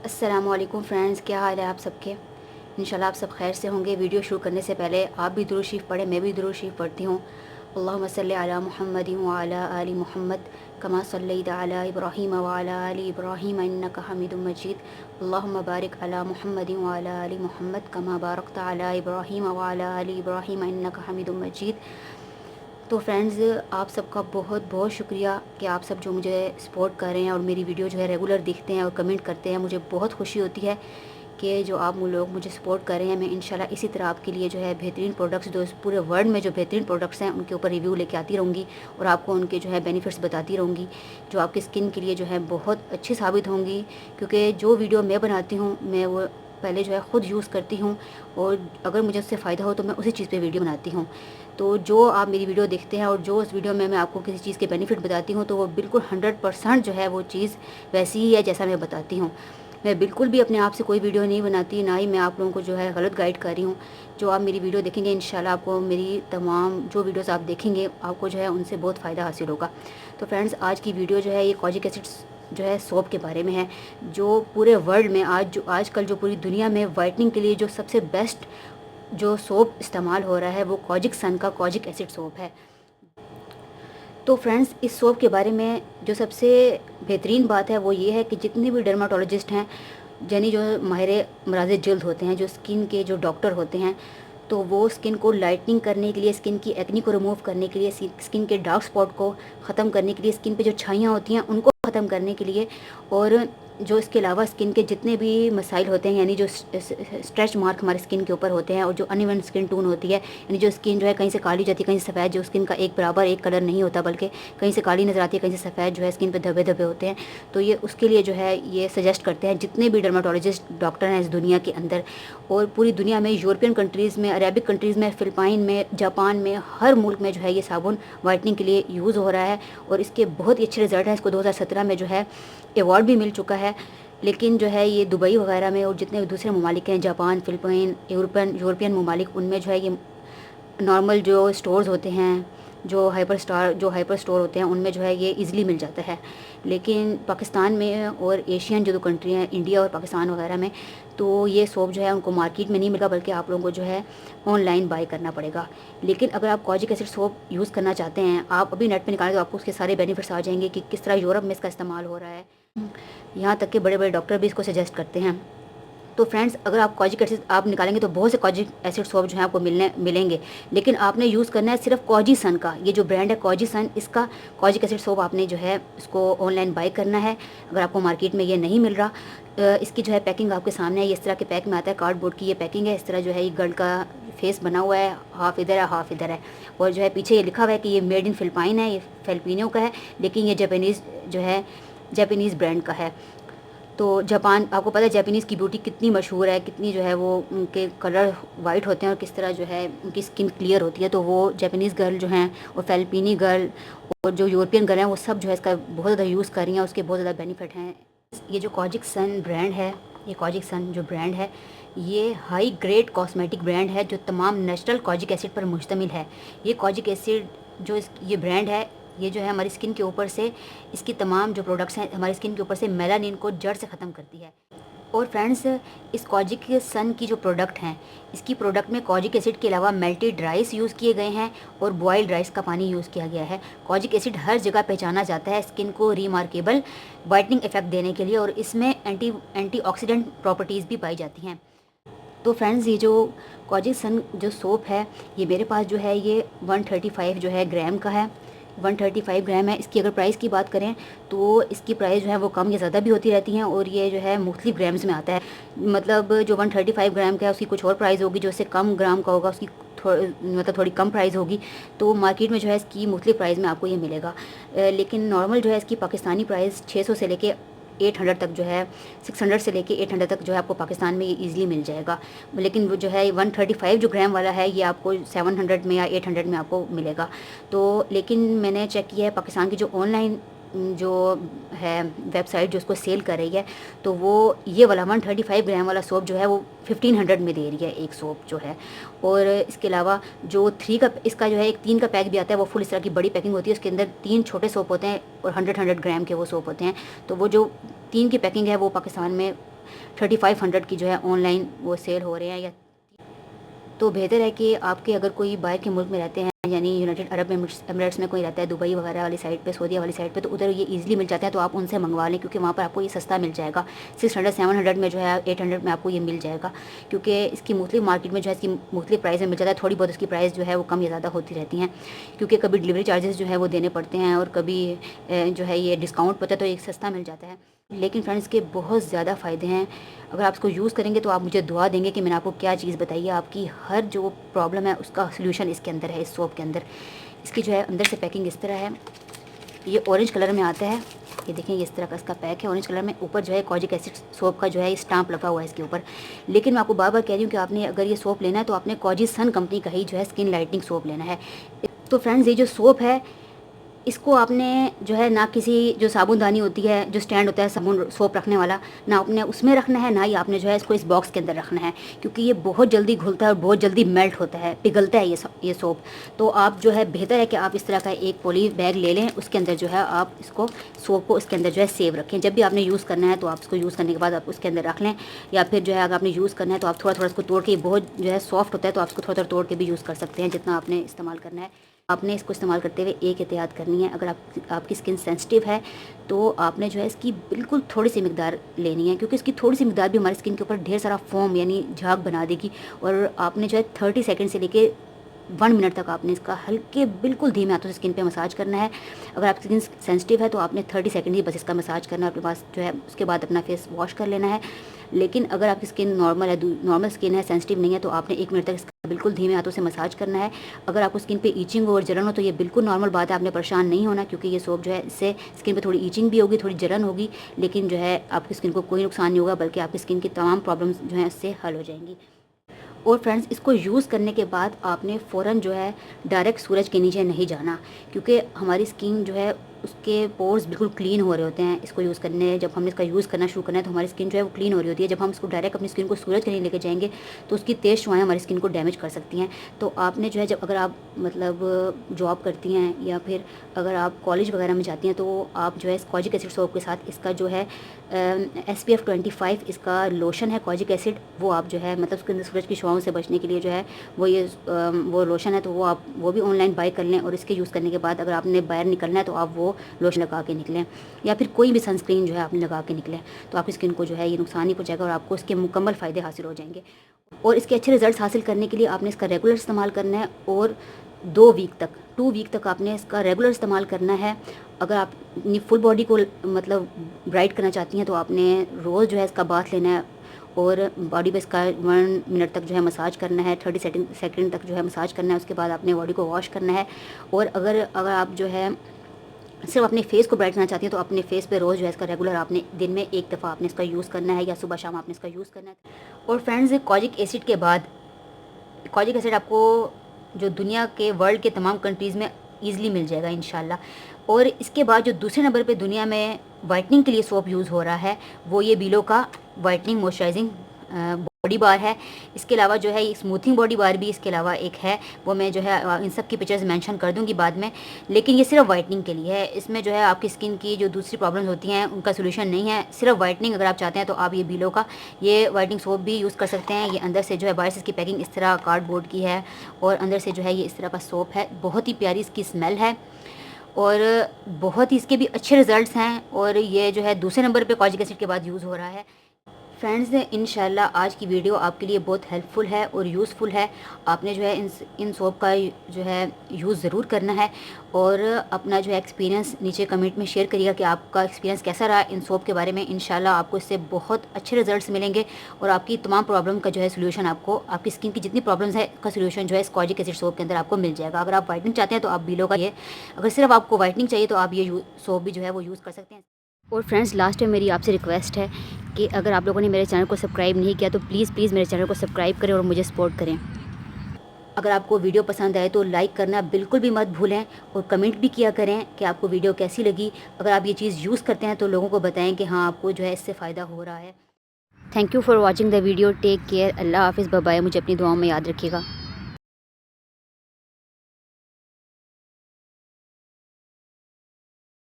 अस्सलामुअलैकुम फ्रेंड्स, क्या हाल है आप सबके। इंशाल्लाह आप सब खैर से होंगे। वीडियो शुरू करने से पहले आप भी दुरूद शरीफ पढ़ें, मैं भी दुरूद शरीफ पढ़ती हूँ। अल्लाहुम्मा सल्ली अला मुहम्मदिन व अला आलि मुहम्मद कमा सल्लैता अला इब्राहीम व अला आलि इब्राहीम इन्नका हमीदुम मजीद। अल्लाहुम्मा बारिक अला मुहम्मदिन व अला आलि मुहम्मद कमा बारकता अला इब्राहीम व अला आलि इब्राहीम इन्नका हमीदुम मजीद। तो फ्रेंड्स, आप सबका बहुत बहुत शुक्रिया कि आप सब जो मुझे सपोर्ट कर रहे हैं और मेरी वीडियो जो है रेगुलर देखते हैं और कमेंट करते हैं। मुझे बहुत खुशी होती है कि जो आप लोग मुझे सपोर्ट कर रहे हैं। मैं इंशाल्लाह इसी तरह आपके लिए जो है बेहतरीन प्रोडक्ट्स, जो इस पूरे वर्ल्ड में जो बेहतरीन प्रोडक्ट्स हैं उनके ऊपर रिव्यू लेके आती रहूँगी और आपको उनके जो है बेनिफिट्स बताती रहूँगी, जो आपकी स्किन के लिए जो है बहुत अच्छी साबित होंगी। क्योंकि जो वीडियो मैं बनाती हूँ मैं वो पहले जो है ख़ुद यूज़ करती हूँ और अगर मुझे उससे फ़ायदा हो तो मैं उसी चीज़ पे वीडियो बनाती हूँ। तो जो आप मेरी वीडियो देखते हैं और जो उस वीडियो में मैं आपको किसी चीज़ के बेनिफिट बताती हूँ तो वो बिल्कुल 100% जो है वो चीज़ वैसी ही है जैसा मैं बताती हूँ। मैं बिल्कुल भी अपने आप से कोई वीडियो नहीं बनाती, ना ही मैं आप लोगों को जो है गलत गाइड कर रही हूँ। जो आप मेरी वीडियो देखेंगे इंशाल्लाह आपको मेरी तमाम जो वीडियोस आप देखेंगे आपको जो है उनसे बहुत फ़ायदा हासिल होगा। तो फ्रेंड्स, आज की वीडियो जो है ये कॉजिक एसिड्स जो है सोप के बारे में है, जो पूरे वर्ल्ड में आजकल जो पूरी दुनिया में वाइटनिंग के लिए जो सबसे बेस्ट जो सोप इस्तेमाल हो रहा है वो कॉजिक सन का कॉजिक एसिड सोप है। तो फ्रेंड्स, इस सोप के बारे में जो सबसे बेहतरीन बात है वो ये है कि जितने भी डर्माटोलॉजिस्ट हैं, यानी जो माहिर अमराज़ जल्द होते हैं, जो स्किन के जो डॉक्टर होते हैं, तो वो स्किन को लाइटनिंग करने के लिए, स्किन की एक्नी को रिमूव करने के लिए, स्किन के डार्क स्पॉट को ख़त्म करने के लिए, स्किन पे जो छाइयाँ होती हैं उनको ख़त्म करने के लिए, और जो इसके अलावा स्किन के जितने भी मसाइल होते हैं, यानी जो स्ट्रेच मार्क हमारे स्किन के ऊपर होते हैं और जो अनइवन स्किन टोन होती है, यानी जो स्किन जो है कहीं से काली जाती है कहीं से सफ़ेद, जो स्किन का एक बराबर एक कलर नहीं होता बल्कि कहीं से काली नज़र आती है कहीं से सफ़ेद, जो है स्किन पे धब्बे धब्बे होते हैं। तो ये उसके लिए जो है ये सजेस्ट करते हैं जितने भी डर्माटोलॉजिस्ट डॉक्टर हैं इस दुनिया के अंदर, और पूरी दुनिया में, यूरोपियन कंट्रीज़ में, अरेबिक कंट्रीज़ में, फ़िलिपाइन में, जापान में, हर मुल्क में जो है ये साबुन वाइटनिंग के लिए यूज़ हो रहा है और इसके बहुत ही अच्छे रिज़ल्ट हैं। इसको 2017 में जो है अवार्ड भी मिल चुका है। लेकिन जो है ये दुबई वगैरह में और जितने दूसरे ममालिक हैं, जापान, फ़िलिपाइन, यूरोपियन ममालिक, उनमें जो है ये नॉर्मल जो स्टोर्स होते हैं, जो हाइपर स्टोर होते हैं, उनमें जो है ये इजीली मिल जाता है। लेकिन पाकिस्तान में और एशियन जो कंट्री हैं, इंडिया और पाकिस्तान वगैरह में, तो ये सोप जो है उनको मार्केट में नहीं मिलता बल्कि आप लोगों को जो है ऑनलाइन बाय करना पड़ेगा। लेकिन अगर आप कॉजिक एसिड सोप यूज़ करना चाहते हैं, आप अभी नेट पे निकालें तो आपको उसके सारे बेनिफिट्स आ जाएंगे कि किस तरह यूरोप में इसका इस्तेमाल हो रहा है। यहाँ तक कि बड़े बड़े डॉक्टर भी इसको सजेस्ट करते हैं। तो फ्रेंड्स, अगर आप कॉजिक एसिड आप निकालेंगे तो बहुत से कॉजिक एसिड सोप जो है आपको मिलेंगे, लेकिन आपने यूज़ करना है सिर्फ कॉजी सन का। ये जो ब्रांड है कॉजी सन, इसका कॉजिक एसिड सोप आपने जो है इसको ऑनलाइन बाय करना है अगर आपको मार्केट में ये नहीं मिल रहा। इसकी जो है पैकिंग आपके सामने है, ये इस तरह के पैक में आता है, कार्डबोर्ड की ये पैकिंग है। इस तरह जो है ये गर्ल का फेस बना हुआ है, हाफ इधर है हाफ इधर है, और जो है पीछे ये लिखा हुआ है कि ये मेड इन फिलिपाइन है, ये फिलिपिनो का है, लेकिन ये जापानीज़ ब्रांड का है। तो जापान, आपको पता है जापानीज़ की ब्यूटी कितनी मशहूर है, कितनी जो है वो उनके कलर वाइट होते हैं और किस तरह जो है उनकी स्किन क्लियर होती है। तो वो जापानीज़ गर्ल जो हैं और फिलिपिनी गर्ल और जो यूरोपियन गर्ल हैं वो सब जो है इसका बहुत ज़्यादा यूज़ कर रही हैं, उसके बहुत ज़्यादा बेनिफिट हैं। ये जो कॉजिक सन ब्रांड है, ये कॉजिक सन जो ब्रांड है ये हाई ग्रेड कॉस्मेटिक ब्रांड है जो तमाम नेचुरल कॉजिक एसिड पर मुश्तमिल है। ये कॉजिक एसिड जो ये ब्रांड है, ये जो है हमारी स्किन के ऊपर से, इसकी तमाम जो प्रोडक्ट्स हैं हमारी स्किन के ऊपर से मेलानिन को जड़ से ख़त्म करती है। और फ्रेंड्स, इस कॉजिक सन की जो प्रोडक्ट हैं, इसकी प्रोडक्ट में कॉजिक एसिड के अलावा मेल्टेड राइस यूज़ किए गए हैं और बॉइल्ड राइस का पानी यूज़ किया गया है। कॉजिक एसिड हर जगह पहचाना जाता है स्किन को रिमार्केबल वाइटनिंग इफेक्ट देने के लिए, और इसमें एंटीऑक्सीडेंट प्रॉपर्टीज़ भी पाई जाती हैं। तो फ्रेंड्स, ये जो कॉजिक सन जो सोप है ये मेरे पास जो है ये 135 जो है ग्राम का है, 135 ग्राम है। इसकी अगर प्राइस की बात करें तो इसकी प्राइस जो है वो कम या ज़्यादा भी होती रहती हैं, और ये जो है मुख्तलिफ ग्राम्स में आता है। मतलब जो 135 ग्राम का है उसकी कुछ और प्राइस होगी, जो इससे कम ग्राम का होगा उसकी थोड़ी कम प्राइस होगी। तो मार्केट में जो है इसकी मुख्तलिफ प्राइस में आपको ये मिलेगा। लेकिन नॉर्मल जो है इसकी पाकिस्तानी प्राइस 600 से लेके 800 तक जो है, 600 से लेके 800 तक जो है आपको पाकिस्तान में ये ईज़िली मिल जाएगा। लेकिन वो जो है 135 जो ग्राम वाला है ये आपको 700 में या 800 में आपको मिलेगा। तो लेकिन मैंने चेक किया है पाकिस्तान की जो ऑनलाइन जो है वेबसाइट जो उसको सेल कर रही है, तो वो ये वाला 135 ग्राम वाला सोप जो है वो 1500 में दे रही है एक सोप जो है। और इसके अलावा जो 3 का, इसका जो है एक 3 का पैक भी आता है, वो फुल इस तरह की बड़ी पैकिंग होती है, उसके अंदर 3 छोटे सोप होते हैं और 100 ग्राम के वो सोप होते हैं। तो वो जो 3 की पैकिंग है वो पाकिस्तान में 3500 की जो है ऑनलाइन वो सेल हो रहे हैं। या तो बेहतर है कि आपके अगर कोई बाहर के मुल्क में रहते हैं, यानी यूनाइटेड अरब एमिरेट्स में कोई रहता है, दुबई वगैरह वाली साइड पे, सऊदीया वाली साइड पे, तो उधर ये इजीली मिल जाता है, तो आप उनसे मंगवा लें क्योंकि वहाँ पर आपको ये सस्ता मिल जाएगा। 600-700 में जो है 800 में आपको ये मिल जाएगा, क्योंकि इसकी मुख्तलिफ मार्केट में जो है इसकी मुख्तलिफ प्राइस में मिल जाता है। थोड़ी बहुत इसकी प्राइस जो है वो कम या ज़्यादा होती रहती हैं, क्योंकि कभी डिलीवरी चार्जेस जो है वो देने पड़ते हैं और कभी जो है ये डिस्काउंट पड़ता है तो एक सस्ता मिल जाता है। लेकिन फ्रेंड्स के बहुत ज़्यादा फ़ायदे हैं। अगर आप इसको यूज़ करेंगे तो आप मुझे दुआ देंगे कि मैंने आपको क्या चीज़ बताई है। आपकी हर जो प्रॉब्लम है उसका सलूशन इसके अंदर है, इस सोप के अंदर। इसकी जो है अंदर से पैकिंग इस तरह है, ये ऑरेंज कलर में आता है। ये देखें, ये इस तरह का इसका पैक है ऑरेंज कलर में। ऊपर जो है कॉजिक एसिड सोप का जो है स्टाम्प लगा हुआ है इसके ऊपर। लेकिन मैं आपको बार बार कह रही हूँ कि आपने अगर ये सोप लेना है तो आपने कॉजिसन कंपनी का ही जो है स्किन लाइटनिंग सोप लेना है। तो फ्रेंड्स, ये जो सोप है इसको आपने जो है ना किसी जो साबुनदानी होती है, जो स्टैंड होता है साबुन सोप रखने वाला, ना आपने उसमें रखना है, ना ही आपने जो है इसको इस बॉक्स के अंदर रखना है, क्योंकि ये बहुत जल्दी घुलता है और बहुत जल्दी मेल्ट होता है, पिघलता है ये सोप। तो आप जो है बेहतर है कि आप इस तरह का एक पॉली बैग ले लें, उसके अंदर जो है आप इसको सोप को उसके अंदर जो है सेव रखें। जब भी आपने यूज़ करना है तो आप इसको यूज़ करने के बाद आप उसके अंदर रख लें, या फिर जो है अगर आपने यूज़ करना है तो आप थोड़ा थोड़ा इसको तोड़ के, बहुत जो है सॉफ्ट होता है तो आप इसको थोड़ा थोड़ा तोड़ के भी यूज़ कर सकते हैं जितना आपने इस्तेमाल करना है। आपने इसको इस्तेमाल करते हुए एक एहतियात करनी है, अगर आपकी स्किन सेंसिटिव है तो आपने जो है इसकी बिल्कुल थोड़ी सी मिकदार लेनी है, क्योंकि इसकी थोड़ी सी मिकदार भी हमारी स्किन के ऊपर ढेर सारा फोम यानी झाग बना देगी। और आपने जो है 30 सेकंड से लेके 1 मिनट तक आपने इसका हल्के बिल्कुल धीमे हाथों से स्किन पे मसाज करना है। अगर आपकी स्किन सेंसिटिव है तो आपने 30 सेकंड ही बस इसका मसाज करना है, अपने पास जो है उसके बाद अपना फेस वॉश कर लेना है। लेकिन अगर आपकी स्किन नॉर्मल है, नॉर्मल स्किन है, सेंसिटिव नहीं है, तो आपने 1 मिनट तक इसका बिल्कुल धीमे हाथों से मसाज करना है। अगर आपको स्किन पे ईचिंग हो और जलन हो तो ये बिल्कुल नॉर्मल बात है, आपने परेशान नहीं होना, क्योंकि ये सोप जो है इससे स्किन पे थोड़ी ईचिंग भी होगी, थोड़ी जलन होगी, लेकिन जो है आपकी स्किन को कोई नुकसान नहीं होगा, बल्कि आपकी स्किन की तमाम प्रॉब्लम्स जो हैं इससे हल हो जाएंगी। और फ्रेंड्स, इसको यूज़ करने के बाद आपने फ़ौरन जो है डायरेक्ट सूरज के नीचे नहीं जाना, क्योंकि हमारी स्किन जो है उसके पोर्स बिल्कुल क्लीन हो रहे होते हैं इसको यूज़ करने। जब हमने इसका यूज़ करना शुरू करना है तो हमारी स्किन जो है वो क्लीन हो रही होती है। जब हम इसको डायरेक्ट अपनी स्किन को सूरज के नीचे लेके जाएंगे तो उसकी तेज़ शुआएं हमारी स्किन को डैमेज कर सकती हैं। तो आपने जो है, जब अगर आप मतलब जॉब करती हैं या फिर अगर आप कॉलेज वगैरह में जाती हैं, तो आप जो है कॉजिक एसिड सोप के साथ इसका जो है SPF 25 इसका लोशन है कॉजिक एसिड, वो आप जो है मतलब उसके अंदर सूरज की शुआओं से बचने के लिए जो है वो लोशन है, तो वो आप वो भी ऑनलाइन बाय कर लें। और इसके यूज़ करने के बाद अगर आपने बाहर निकलना है तो आप वो लोशन लगा के निकलें, या फिर कोई भी सनस्क्रीन जो है आपने लगा के निकलें, तो आपकी स्किन को जो है ये नुकसान नहीं पहुंचाएगा और आपको इसके मुकम्मल फ़ायदे हासिल हो जाएंगे। और इसके अच्छे रिजल्ट्स हासिल करने के लिए आपने इसका रेगुलर इस्तेमाल करना है, और 2 वीक तक आपने इसका रेगुलर इस्तेमाल करना है। अगर आप अपनी फुल बॉडी को मतलब ब्राइट करना चाहती हैं तो आपने रोज़ जो है इसका बाथ लेना है, और बॉडी पे इसका 1 मिनट तक जो है मसाज करना है, 30 सेकंड तक जो है मसाज करना है। उसके बाद आपने बॉडी को वॉश करना है। और अगर आप जो है सिर्फ अपने फेस को ब्राइट करना चाहती हैं तो अपने फेस पे रोज़ जो है इसका रेगुलर आपने दिन में 1 दफ़ा आपने इसका यूज़ करना है, या सुबह शाम आपने इसका यूज़ करना है। और फ्रेंड्स, कॉजिक एसिड के बाद, कॉजिक एसिड आपको जो दुनिया के वर्ल्ड के तमाम कंट्रीज़ में ईज़िली मिल जाएगा इंशाल्लाह। और इसके बाद जो दूसरे नंबर पे दुनिया में वाइटनिंग के लिए सोप यूज़ हो रहा है वो ये बिलो का वाइटनिंग मॉइस्चराइजिंग बॉडी बार है। इसके अलावा जो है स्मूथिंग बॉडी बार भी इसके अलावा एक है, वो मैं जो है इन सब की पिक्चर्स मेंशन कर दूंगी बाद में। लेकिन ये सिर्फ वाइटनिंग के लिए है, इसमें जो है आपकी स्किन की जो दूसरी प्रॉब्लम्स होती हैं उनका सोल्यूशन नहीं है, सिर्फ वाइटनिंग अगर आप चाहते हैं तो आप ये बिलो का ये वाइटनिंग सोप भी यूज़ कर सकते हैं। ये अंदर से जो है बाहर से इसकी पैकिंग इस तरह कार्डबोर्ड की है, और अंदर से जो है ये इस तरह का सोप है। बहुत ही प्यारी इसकी स्मेल है और बहुत ही इसके भी अच्छे रिज़ल्ट्स हैं, और ये जो है दूसरे नंबर पे कॉजिक एसिड के बाद यूज़ हो रहा है। फ्रेंड्स, इंशाल्लाह आज की वीडियो आपके लिए बहुत हेल्पफुल है और यूज़फुल है। आपने जो है इन सोप का जो है यूज़ ज़रूर करना है, और अपना जो है एक्सपीरियंस नीचे कमेंट में शेयर करिएगा कि आपका एक्सपीरियंस कैसा रहा इन सोप के बारे में। इंशाल्लाह आपको इससे बहुत अच्छे रिजल्ट्स मिलेंगे, और आपकी तमाम प्रॉब्लम का जो है सोल्यूशन आपको, आपकी स्किन की जितनी प्रॉब्लम्स है का सोल्यूशन जो है इस कॉजिक एसिड सोप के अंदर आपको मिल जाएगा। अगर आप वाइटनिंग चाहते हैं तो आप बिलो का ये, अगर सिर्फ आपको वाइटनिंग चाहिए तो आप ये सोप भी जो है वो यूज़ कर सकते हैं। और फ्रेंड्स, लास्ट में मेरी आपसे रिक्वेस्ट है कि अगर आप लोगों ने मेरे चैनल को सब्सक्राइब नहीं किया तो प्लीज़ मेरे चैनल को सब्सक्राइब करें और मुझे सपोर्ट करें। अगर आपको वीडियो पसंद आए तो लाइक करना बिल्कुल भी मत भूलें, और कमेंट भी किया करें कि आपको वीडियो कैसी लगी। अगर आप ये चीज़ यूज़ करते हैं तो लोगों को बताएं कि हाँ आपको जो है इससे फ़ायदा हो रहा है। Thank you for watching the video. Take care. अल्लाह हाफिज़। Bye bye. मुझे अपनी दुआओं में याद रखिएगा।